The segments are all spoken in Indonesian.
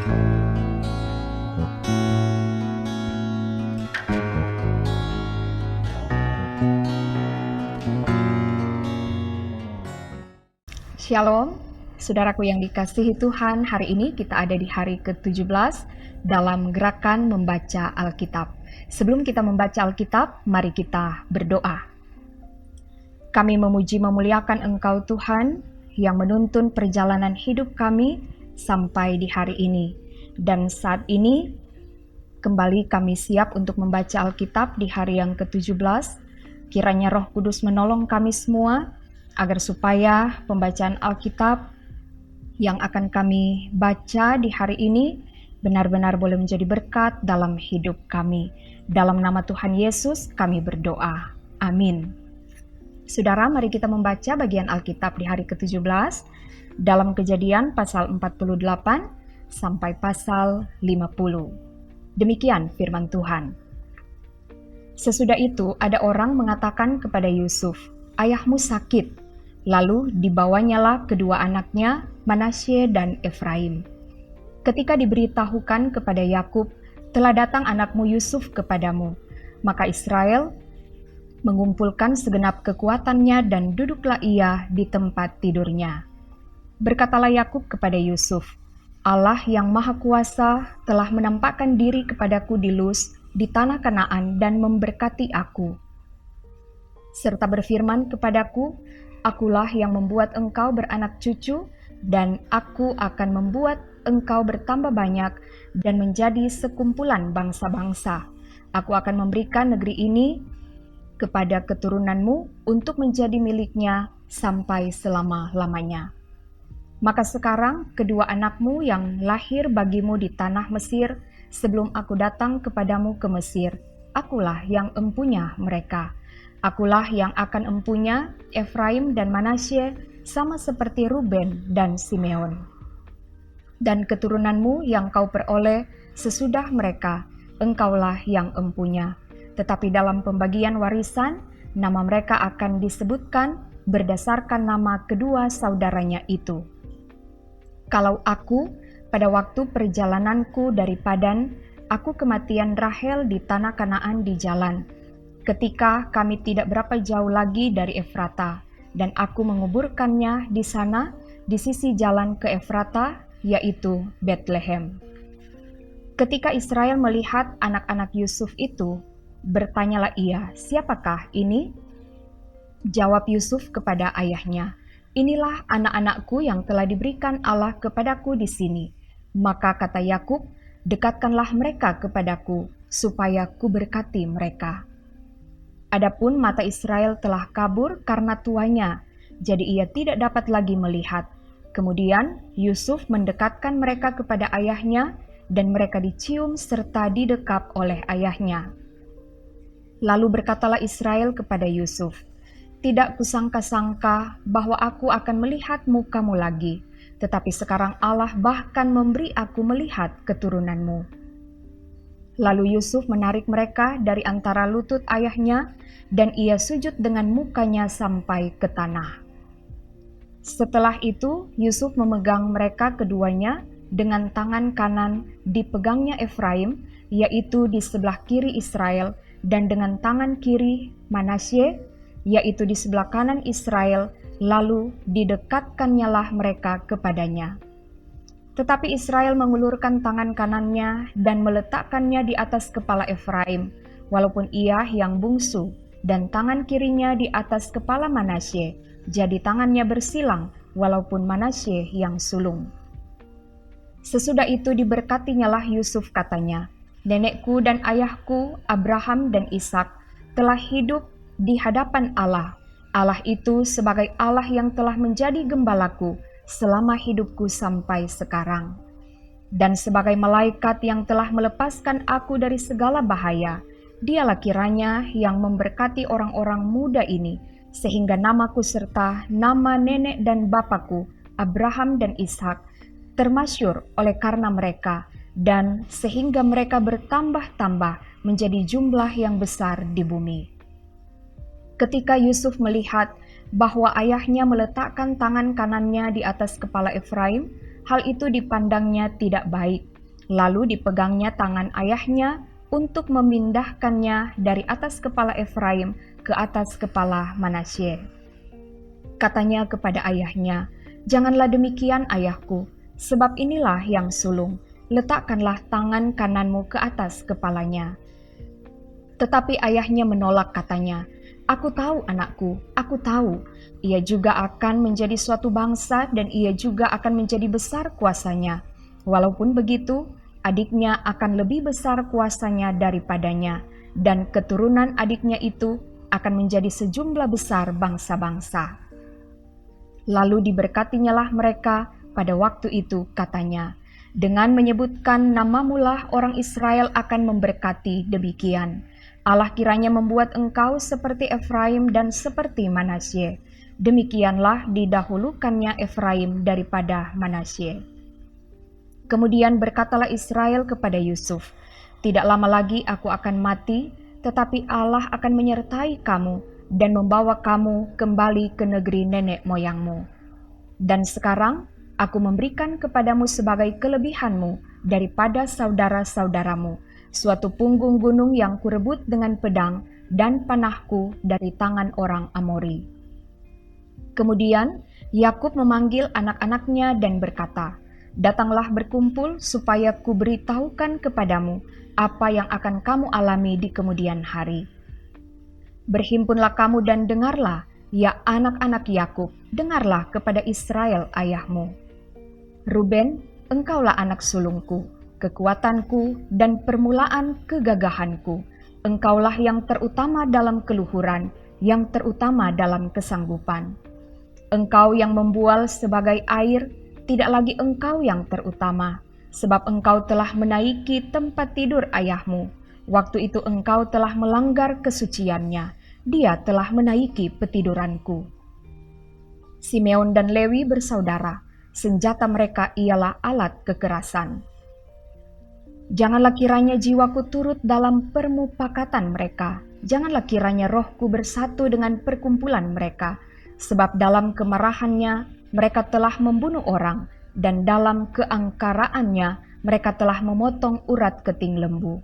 Shalom, saudaraku yang dikasihi Tuhan. Hari ini kita ada di hari ke-17 dalam gerakan membaca Alkitab. Sebelum kita membaca Alkitab, mari kita berdoa. Kami memuji memuliakan Engkau Tuhan yang menuntun perjalanan hidup kami sampai di hari ini. Dan saat ini kembali kami siap untuk membaca Alkitab di hari yang ke-17. Kiranya Roh Kudus menolong kami semua agar supaya pembacaan Alkitab yang akan kami baca di hari ini benar-benar boleh menjadi berkat dalam hidup kami. Dalam nama Tuhan Yesus kami berdoa. Amin. Saudara, mari kita membaca bagian Alkitab di hari ke-17 dalam Kejadian pasal 48 sampai pasal 50. Demikian firman Tuhan. Sesudah itu ada orang mengatakan kepada Yusuf, "Ayahmu sakit." Lalu dibawanyalah kedua anaknya, Manasye dan Efraim. Ketika diberitahukan kepada Yakub, "Telah datang anakmu Yusuf kepadamu," maka Israel mengumpulkan segenap kekuatannya dan duduklah ia di tempat tidurnya. Berkatalah Yakub kepada Yusuf, "Allah yang Maha Kuasa telah menampakkan diri kepadaku di Luz, di tanah Kanaan, dan memberkati aku, serta berfirman kepadaku, 'Akulah yang membuat engkau beranak cucu, dan aku akan membuat engkau bertambah banyak dan menjadi sekumpulan bangsa-bangsa. Aku akan memberikan negeri ini kepada keturunanmu untuk menjadi miliknya sampai selama-lamanya.' Maka sekarang kedua anakmu yang lahir bagimu di tanah Mesir sebelum aku datang kepadamu ke Mesir, akulah yang empunya mereka. Akulah yang akan empunya Efraim dan Manasye sama seperti Ruben dan Simeon. Dan keturunanmu yang kau peroleh sesudah mereka, engkaulah yang empunya. Tetapi dalam pembagian warisan, nama mereka akan disebutkan berdasarkan nama kedua saudaranya itu. Kalau aku, pada waktu perjalananku dari Padan, aku kematian Rahel di tanah Kanaan di jalan, ketika kami tidak berapa jauh lagi dari Efrata, dan aku menguburkannya di sana, di sisi jalan ke Efrata, yaitu Betlehem." Ketika Israel melihat anak-anak Yusuf itu, bertanyalah ia, "Siapakah ini?" Jawab Yusuf kepada ayahnya, "Inilah anak-anakku yang telah diberikan Allah kepadaku di sini." Maka kata Yakub, "Dekatkanlah mereka kepadaku, supaya ku berkati mereka." Adapun mata Israel telah kabur karena tuanya, jadi ia tidak dapat lagi melihat. Kemudian Yusuf mendekatkan mereka kepada ayahnya, dan mereka dicium serta didekap oleh ayahnya. Lalu berkatalah Israel kepada Yusuf, "Tidak kusangka-sangka bahwa aku akan melihat mukamu lagi, tetapi sekarang Allah bahkan memberi aku melihat keturunanmu." Lalu Yusuf menarik mereka dari antara lutut ayahnya, dan ia sujud dengan mukanya sampai ke tanah. Setelah itu, Yusuf memegang mereka keduanya dengan tangan kanan dipegangnya Efraim, yaitu di sebelah kiri Israel, dan dengan tangan kiri Manasye, yaitu di sebelah kanan Israel, lalu didekatkannyalah mereka kepadanya. Tetapi Israel mengulurkan tangan kanannya dan meletakkannya di atas kepala Efraim, walaupun ia yang bungsu, dan tangan kirinya di atas kepala Manasye, jadi tangannya bersilang, walaupun Manasye yang sulung. Sesudah itu diberkatinyalah Yusuf, katanya, "Nenekku dan ayahku, Abraham dan Ishak, telah hidup di hadapan Allah. Allah itu sebagai Allah yang telah menjadi gembalaku selama hidupku sampai sekarang. Dan sebagai malaikat yang telah melepaskan aku dari segala bahaya, dialah kiranya yang memberkati orang-orang muda ini, sehingga namaku serta nama nenek dan bapakku, Abraham dan Ishak, termasyur oleh karena mereka, dan sehingga mereka bertambah-tambah menjadi jumlah yang besar di bumi." Ketika Yusuf melihat bahwa ayahnya meletakkan tangan kanannya di atas kepala Efraim, hal itu dipandangnya tidak baik, Lalu dipegangnya tangan ayahnya untuk memindahkannya dari atas kepala Efraim ke atas kepala Manasye. Katanya kepada ayahnya, "Janganlah demikian, ayahku, sebab inilah yang sulung. Letakkanlah tangan kananmu ke atas kepalanya." Tetapi ayahnya menolak, katanya, "Aku tahu anakku, aku tahu. Ia juga akan menjadi suatu bangsa dan ia juga akan menjadi besar kuasanya. Walaupun begitu, adiknya akan lebih besar kuasanya daripadanya, dan keturunan adiknya itu akan menjadi sejumlah besar bangsa-bangsa." Lalu diberkatinyalah mereka pada waktu itu, katanya, "Dengan menyebutkan namamu lah orang Israel akan memberkati demikian. Allah kiranya membuat engkau seperti Efraim dan seperti Manasye. Demikianlah didahulukannya Efraim daripada Manasye." Kemudian berkatalah Israel kepada Yusuf, "Tidak lama lagi aku akan mati, tetapi Allah akan menyertai kamu dan membawa kamu kembali ke negeri nenek moyangmu. Dan sekarang aku memberikan kepadamu sebagai kelebihanmu daripada saudara-saudaramu, suatu punggung gunung yang kurebut dengan pedang dan panahku dari tangan orang Amori." Kemudian Yakub memanggil anak-anaknya dan berkata, "Datanglah berkumpul supaya kuberitahukan kepadamu apa yang akan kamu alami di kemudian hari. Berhimpunlah kamu dan dengarlah, ya anak-anak Yakub, dengarlah kepada Israel ayahmu. Ruben, engkaulah anak sulungku, kekuatanku dan permulaan kegagahanku. Engkaulah yang terutama dalam keluhuran, yang terutama dalam kesanggupan. Engkau yang membual sebagai air, tidak lagi engkau yang terutama, sebab engkau telah menaiki tempat tidur ayahmu. Waktu itu engkau telah melanggar kesuciannya, dia telah menaiki petiduranku." Simeon dan Lewi bersaudara, senjata mereka ialah alat kekerasan. Janganlah kiranya jiwaku turut dalam permupakatan mereka, janganlah kiranya rohku bersatu dengan perkumpulan mereka, sebab dalam kemarahannya mereka telah membunuh orang, dan dalam keangkaraannya mereka telah memotong urat keting lembu.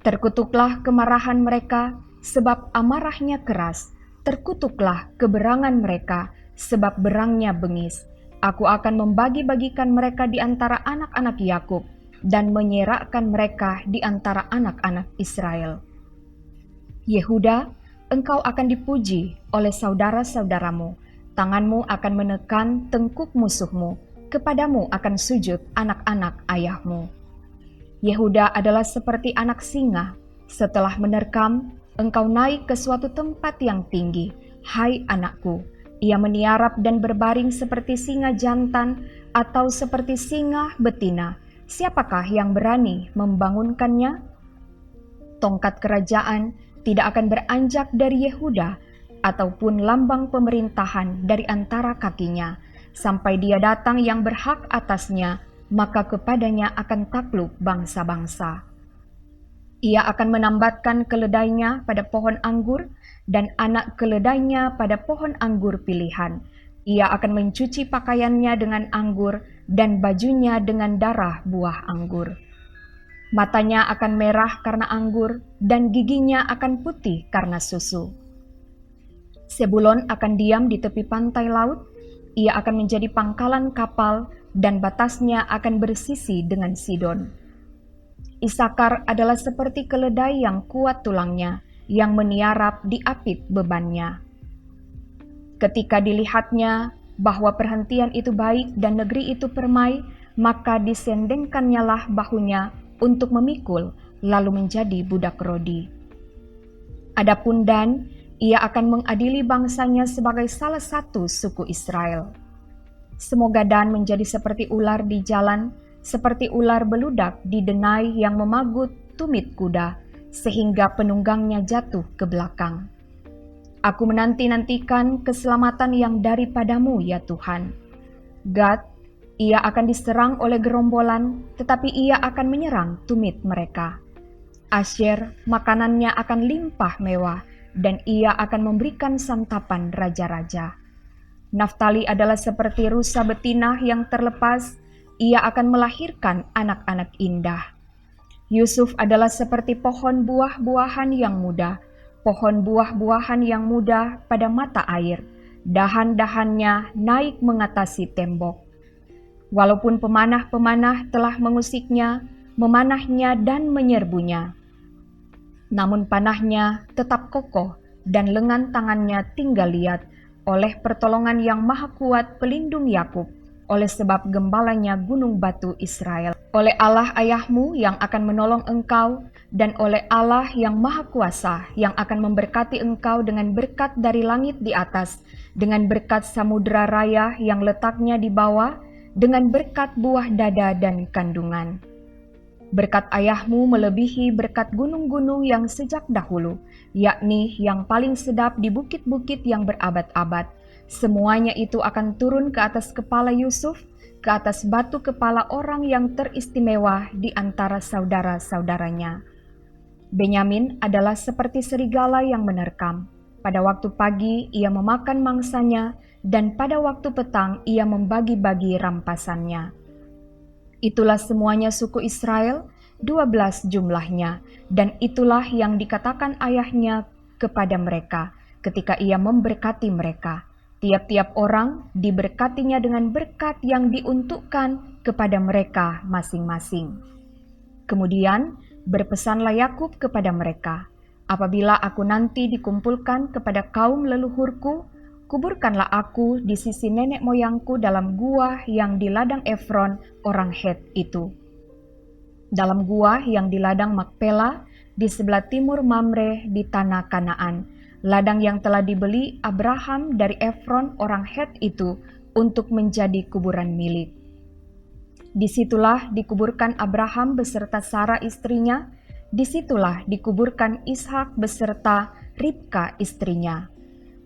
Terkutuklah kemarahan mereka, sebab amarahnya keras. Terkutuklah keberangan mereka, sebab berangnya bengis. Aku akan membagi-bagikan mereka di antara anak-anak Yakub, dan menyerakkan mereka di antara anak-anak Israel. Yehuda, engkau akan dipuji oleh saudara-saudaramu. Tanganmu akan menekan tengkuk musuhmu. Kepadamu akan sujud anak-anak ayahmu. Yehuda adalah seperti anak singa. Setelah menerkam, engkau naik ke suatu tempat yang tinggi. Hai anakku, ia meniarap dan berbaring seperti singa jantan atau seperti singa betina. Siapakah yang berani membangunkannya? Tongkat kerajaan tidak akan beranjak dari Yehuda, ataupun lambang pemerintahan dari antara kakinya, sampai dia datang yang berhak atasnya, maka kepadanya akan takluk bangsa-bangsa. Ia akan menambatkan keledainya pada pohon anggur dan anak keledainya pada pohon anggur pilihan. Ia akan mencuci pakaiannya dengan anggur dan bajunya dengan darah buah anggur. Matanya akan merah karena anggur dan giginya akan putih karena susu. Sebulon akan diam di tepi pantai laut. Ia akan menjadi pangkalan kapal dan batasnya akan bersisi dengan Sidon. Isakar adalah seperti keledai yang kuat tulangnya, yang meniarap di apit bebannya. Ketika dilihatnya bahwa perhentian itu baik dan negeri itu permai, maka disendengkannyalah bahunya untuk memikul, lalu menjadi budak Rodi. Adapun Dan, ia akan mengadili bangsanya sebagai salah satu suku Israel. Semoga Dan menjadi seperti ular di jalan, seperti ular beludak di denai yang memagut tumit kuda, sehingga penunggangnya jatuh ke belakang. Aku menanti-nantikan keselamatan yang daripadamu, ya Tuhan. Gad, ia akan diserang oleh gerombolan, tetapi ia akan menyerang tumit mereka. Asyer, makanannya akan limpah mewah, dan ia akan memberikan santapan raja-raja. Naftali adalah seperti rusa betina yang terlepas, ia akan melahirkan anak-anak indah. Yusuf adalah seperti pohon buah-buahan yang muda, pohon buah-buahan yang muda pada mata air. Dahan-dahannya naik mengatasi tembok. Walaupun pemanah-pemanah telah mengusiknya, memanahnya dan menyerbunya, namun panahnya tetap kokoh dan lengan tangannya tinggal liat oleh pertolongan yang maha kuat pelindung Yakub, oleh sebab gembalanya gunung batu Israel, oleh Allah ayahmu yang akan menolong engkau, dan oleh Allah yang maha kuasa yang akan memberkati engkau dengan berkat dari langit di atas, dengan berkat samudera raya yang letaknya di bawah, dengan berkat buah dada dan kandungan. Berkat ayahmu melebihi berkat gunung-gunung yang sejak dahulu, yakni yang paling sedap di bukit-bukit yang berabad-abad. Semuanya itu akan turun ke atas kepala Yusuf, ke atas batu kepala orang yang teristimewa di antara saudara-saudaranya. Benyamin adalah seperti serigala yang menerkam. Pada waktu pagi ia memakan mangsanya, dan pada waktu petang ia membagi-bagi rampasannya. Itulah semuanya suku Israel, 12 jumlahnya, dan itulah yang dikatakan ayahnya kepada mereka ketika ia memberkati mereka. Tiap-tiap orang diberkatinya dengan berkat yang diuntukkan kepada mereka masing-masing. Kemudian berpesanlah Yakub kepada mereka, apabila aku nanti dikumpulkan kepada kaum leluhurku, kuburkanlah aku di sisi nenek moyangku dalam gua yang di ladang Efron orang Het itu. Dalam gua yang di ladang Makpela di sebelah timur Mamre di tanah Kanaan, ladang yang telah dibeli Abraham dari Efron orang Het itu untuk menjadi kuburan milik. Disitulah dikuburkan Abraham beserta Sarah istrinya, disitulah dikuburkan Ishak beserta Ribka istrinya.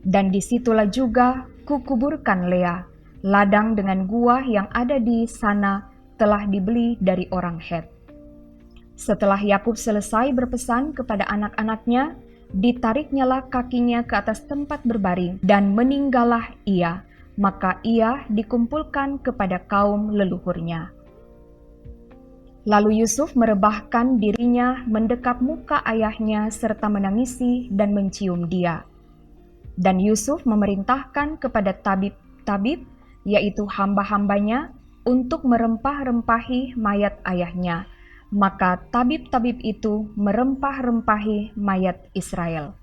Dan disitulah juga kukuburkan Lea. Ladang dengan gua yang ada di sana telah dibeli dari orang Het. Setelah Yakub selesai berpesan kepada anak-anaknya, ditariknyalah kakinya ke atas tempat berbaring dan meninggallah ia. Maka ia dikumpulkan kepada kaum leluhurnya. Lalu Yusuf merebahkan dirinya mendekap muka ayahnya serta menangisi dan mencium dia. Dan Yusuf memerintahkan kepada tabib-tabib, yaitu hamba-hambanya, untuk merempah-rempahi mayat ayahnya. Maka tabib-tabib itu merempah-rempahi mayat Israel.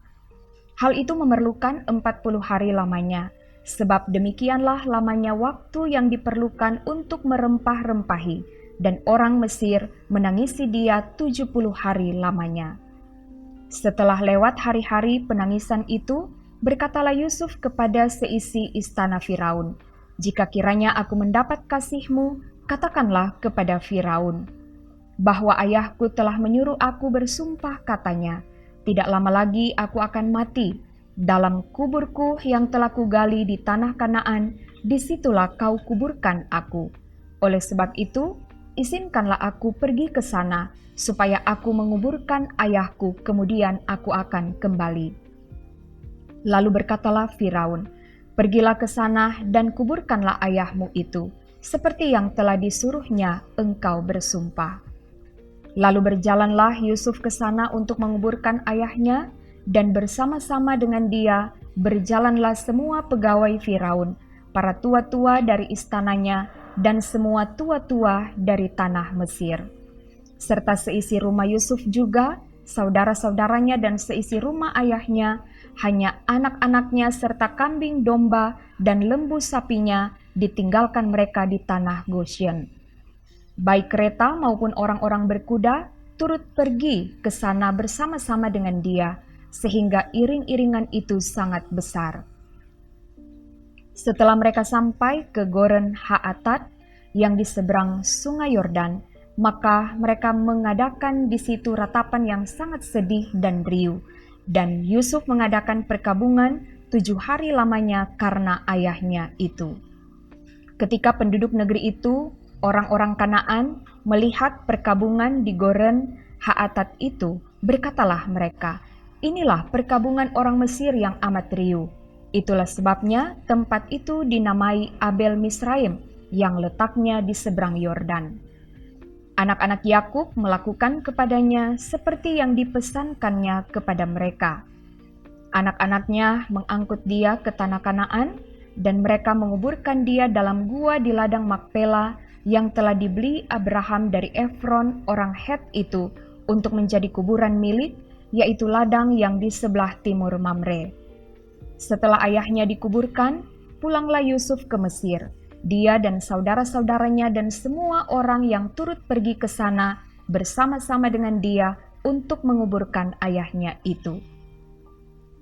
Hal itu memerlukan 40 hari lamanya, sebab demikianlah lamanya waktu yang diperlukan untuk merempah-rempahi, dan orang Mesir menangisi dia 70 hari lamanya. Setelah lewat hari-hari penangisan itu, berkatalah Yusuf kepada seisi istana Firaun, "Jika kiranya aku mendapat kasihmu, katakanlah kepada Firaun, bahwa ayahku telah menyuruh aku bersumpah katanya, tidak lama lagi aku akan mati. Dalam kuburku yang telah kugali di tanah Kanaan, disitulah kau kuburkan aku. Oleh sebab itu, izinkanlah aku pergi ke sana, supaya aku menguburkan ayahku, kemudian aku akan kembali." Lalu berkatalah Firaun, "Pergilah ke sana dan kuburkanlah ayahmu itu, seperti yang telah disuruhnya engkau bersumpah." Lalu berjalanlah Yusuf ke sana untuk menguburkan ayahnya, dan bersama-sama dengan dia berjalanlah semua pegawai Firaun, para tua-tua dari istananya, dan semua tua-tua dari tanah Mesir. Serta seisi rumah Yusuf juga, saudara-saudaranya dan seisi rumah ayahnya, hanya anak-anaknya serta kambing domba dan lembu sapinya ditinggalkan mereka di tanah Goshen. Baik kereta maupun orang-orang berkuda turut pergi ke sana bersama-sama dengan dia, sehingga iring-iringan itu sangat besar. Setelah mereka sampai ke Goren Haatat yang di seberang sungai Yordan, maka mereka mengadakan di situ ratapan yang sangat sedih dan riuh. Dan Yusuf mengadakan perkabungan 7 hari lamanya karena ayahnya itu. Ketika penduduk negeri itu, orang-orang Kanaan, melihat perkabungan di Goren Haatat itu, berkatalah mereka, "Inilah perkabungan orang Mesir yang amat riuh." Itulah sebabnya tempat itu dinamai Abel Misraim, yang letaknya di seberang Yordan. Anak-anak Yakub melakukan kepadanya seperti yang dipesankannya kepada mereka. Anak-anaknya mengangkut dia ke tanah Kanaan, dan mereka menguburkan dia dalam gua di ladang Makpela yang telah dibeli Abraham dari Efron orang Het itu untuk menjadi kuburan milik, yaitu ladang yang di sebelah timur Mamre. Setelah ayahnya dikuburkan, pulanglah Yusuf ke Mesir, dia dan saudara-saudaranya dan semua orang yang turut pergi ke sana bersama-sama dengan dia untuk menguburkan ayahnya itu.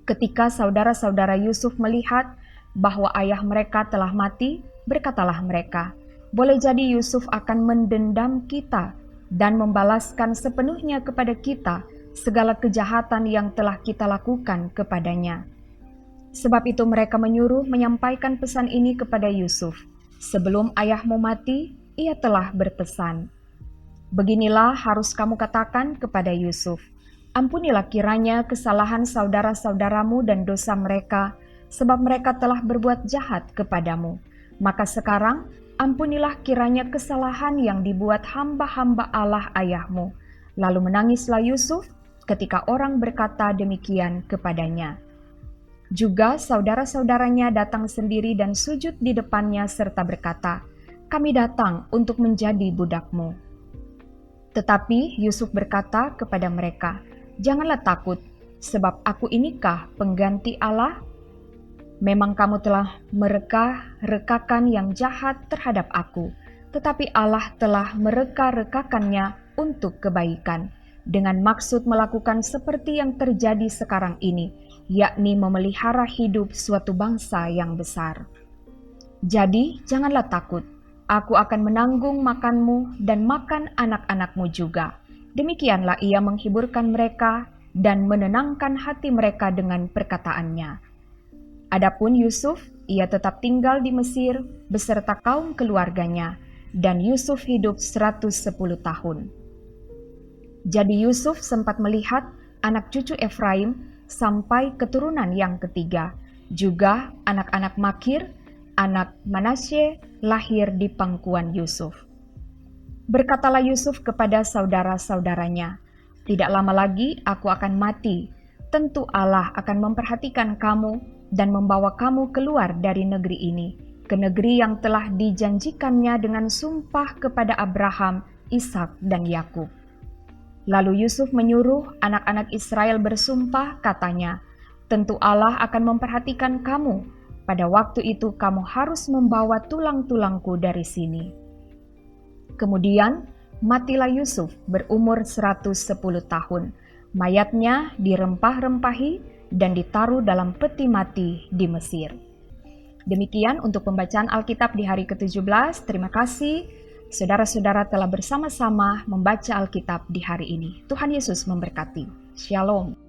Ketika saudara-saudara Yusuf melihat bahwa ayah mereka telah mati, berkatalah mereka, "Boleh jadi Yusuf akan mendendam kita dan membalaskan sepenuhnya kepada kita segala kejahatan yang telah kita lakukan kepadanya." Sebab itu mereka menyuruh menyampaikan pesan ini kepada Yusuf. "Sebelum ayahmu mati, ia telah berpesan, 'Beginilah harus kamu katakan kepada Yusuf, ampunilah kiranya kesalahan saudara-saudaramu dan dosa mereka, sebab mereka telah berbuat jahat kepadamu. Maka sekarang ampunilah kiranya kesalahan yang dibuat hamba-hamba Allah ayahmu.' Lalu menangislah Yusuf ketika orang berkata demikian kepadanya. Juga saudara-saudaranya datang sendiri dan sujud di depannya serta berkata, 'Kami datang untuk menjadi budakmu.' Tetapi Yusuf berkata kepada mereka, 'Janganlah takut, sebab aku inikah pengganti Allah? Memang kamu telah mereka-rekakan yang jahat terhadap aku, tetapi Allah telah mereka-rekakannya untuk kebaikan, dengan maksud melakukan seperti yang terjadi sekarang ini, yakni memelihara hidup suatu bangsa yang besar. Jadi janganlah takut, aku akan menanggung makanmu dan makan anak-anakmu juga.' Demikianlah ia menghiburkan mereka dan menenangkan hati mereka dengan perkataannya. Adapun Yusuf, ia tetap tinggal di Mesir beserta kaum keluarganya, dan Yusuf hidup 110 tahun. Jadi Yusuf sempat melihat anak cucu Efraim sampai keturunan yang ketiga. Juga anak-anak Makir, anak Manasye, lahir di pangkuan Yusuf. Berkatalah Yusuf kepada saudara-saudaranya, 'Tidak lama lagi aku akan mati. Tentu Allah akan memperhatikan kamu dan membawa kamu keluar dari negeri ini, ke negeri yang telah dijanjikannya dengan sumpah kepada Abraham, Ishak, dan Yakub.' Lalu Yusuf menyuruh anak-anak Israel bersumpah, katanya, 'Tentu Allah akan memperhatikan kamu. Pada waktu itu kamu harus membawa tulang-tulangku dari sini.' Kemudian matilah Yusuf berumur 110 tahun. Mayatnya dirempah-rempahi dan ditaruh dalam peti mati di Mesir." Demikian untuk pembacaan Alkitab di hari ke-17. Terima kasih saudara-saudara telah bersama-sama membaca Alkitab di hari ini. Tuhan Yesus memberkati. Shalom.